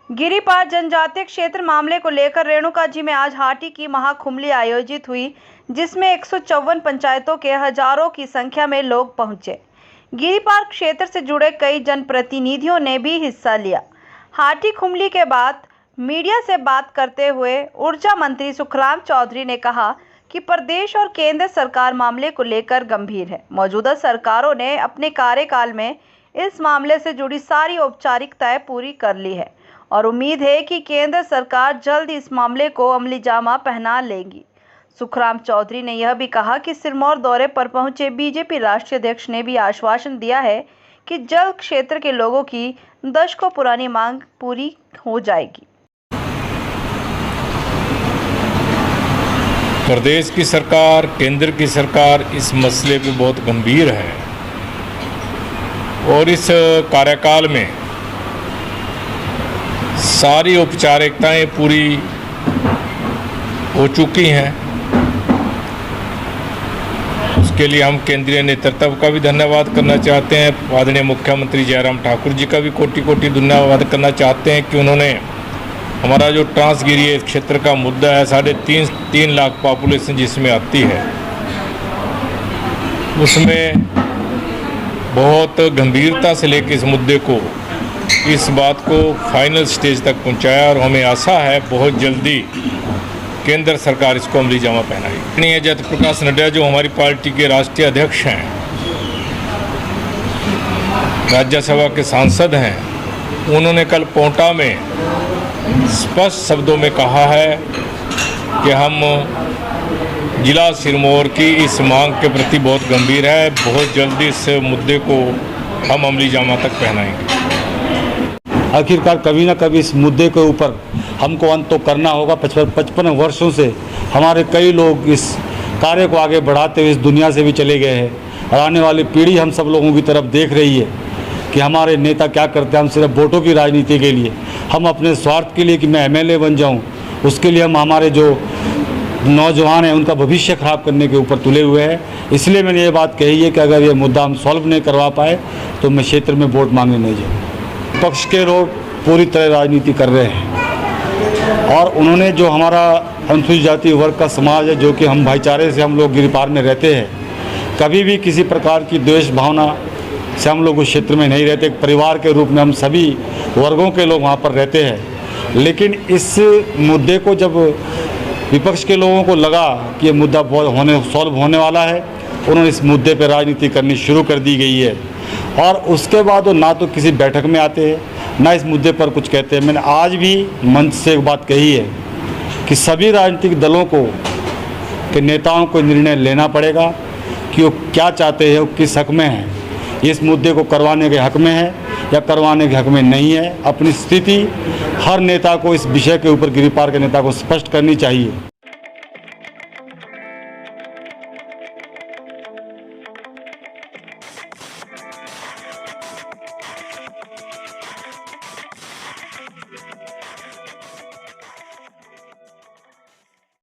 गिरिपार जनजातीय क्षेत्र मामले को लेकर रेणुका जी में आज हाटी की महाखुमली आयोजित हुई, जिसमें 154 पंचायतों के हजारों की संख्या में लोग पहुंचे। गिरिपार क्षेत्र से जुड़े कई जनप्रतिनिधियों ने भी हिस्सा लिया। हाटी खुमली के बाद मीडिया से बात करते हुए ऊर्जा मंत्री सुखराम चौधरी ने कहा कि प्रदेश और केंद्र सरकार मामले को लेकर गंभीर है। मौजूदा सरकारों ने अपने कार्यकाल में इस मामले से जुड़ी सारी औपचारिकताएं पूरी कर ली है और उम्मीद है कि केंद्र सरकार जल्द इस मामले को अमलीजामा पहना लेगी। सुखराम चौधरी ने यह भी कहा कि सिरमौर दौरे पर पहुंचे बीजेपी राष्ट्रीय अध्यक्ष ने भी आश्वासन दिया है कि जल्द क्षेत्र के लोगों की दशकों पुरानी मांग पूरी हो जाएगी। प्रदेश की सरकार, केंद्र की सरकार इस मसले पे बहुत गंभीर है और इस कार्यकाल में सारी औपचारिकताएं पूरी हो चुकी हैं। उसके लिए हम केंद्रीय नेतृत्व का भी धन्यवाद करना चाहते हैं। आदरणीय मुख्यमंत्री जयराम ठाकुर जी का भी कोटि कोटि धन्यवाद करना चाहते हैं कि उन्होंने हमारा जो ट्रांसगिरिय क्षेत्र का मुद्दा है, 3.5 लाख पॉपुलेशन जिसमें आती है, उसमें बहुत गंभीरता से लेकर इस मुद्दे को, इस बात को फाइनल स्टेज तक पहुंचाया और हमें आशा है बहुत जल्दी केंद्र सरकार इसको अमलीजामा पहनाएगी। जयप्रकाश नड्डा जो हमारी पार्टी के राष्ट्रीय अध्यक्ष हैं, राज्यसभा के सांसद हैं, उन्होंने कल पोंटा में स्पष्ट शब्दों में कहा है कि हम जिला सिरमौर की इस मांग के प्रति बहुत गंभीर है, बहुत जल्दी इस मुद्दे को हम अमलीजामा तक पहनाएंगे। आखिरकार कभी ना कभी इस मुद्दे के ऊपर हमको अंत तो करना होगा। 55 वर्षों से हमारे कई लोग इस कार्य को आगे बढ़ाते हुए इस दुनिया से भी चले गए हैं और आने वाली पीढ़ी हम सब लोगों की तरफ देख रही है कि हमारे नेता क्या करते हैं। हम सिर्फ वोटों की राजनीति के लिए, हम अपने स्वार्थ के लिए कि मैं एमएलए बन जाऊं, उसके लिए हम हमारे जो नौजवान हैं उनका भविष्य खराब करने के ऊपर तुले हुए हैं। इसलिए मैंने ये बात कही है कि अगर ये मुद्दा हम सॉल्व नहीं करवा पाए तो मैं क्षेत्र में वोट मांगने नहीं जाऊँ। पक्ष के लोग पूरी तरह राजनीति कर रहे हैं और उन्होंने जो हमारा अनुसूचित जाति वर्ग का समाज है, जो कि हम भाईचारे से हम लोग गिरिपार में रहते हैं, कभी भी किसी प्रकार की द्वेष भावना से हम लोग उस क्षेत्र में नहीं रहते। एक परिवार के रूप में हम सभी वर्गों के लोग वहाँ पर रहते हैं। लेकिन इस मुद्दे को जब विपक्ष के लोगों को लगा कि ये मुद्दा सॉल्व होने वाला है, उन्होंने इस मुद्दे पर राजनीति करनी शुरू कर दी गई है और उसके बाद वो ना तो किसी बैठक में आते हैं, ना इस मुद्दे पर कुछ कहते हैं। मैंने आज भी मंच से एक बात कही है कि सभी राजनीतिक दलों को के नेताओं को निर्णय लेना पड़ेगा कि वो क्या चाहते हैं, वो किस हक में हैं, इस मुद्दे को करवाने के हक में है या करवाने के हक में नहीं है। अपनी स्थिति हर नेता को इस विषय के ऊपर, गिरिपार के नेता को स्पष्ट करनी चाहिए।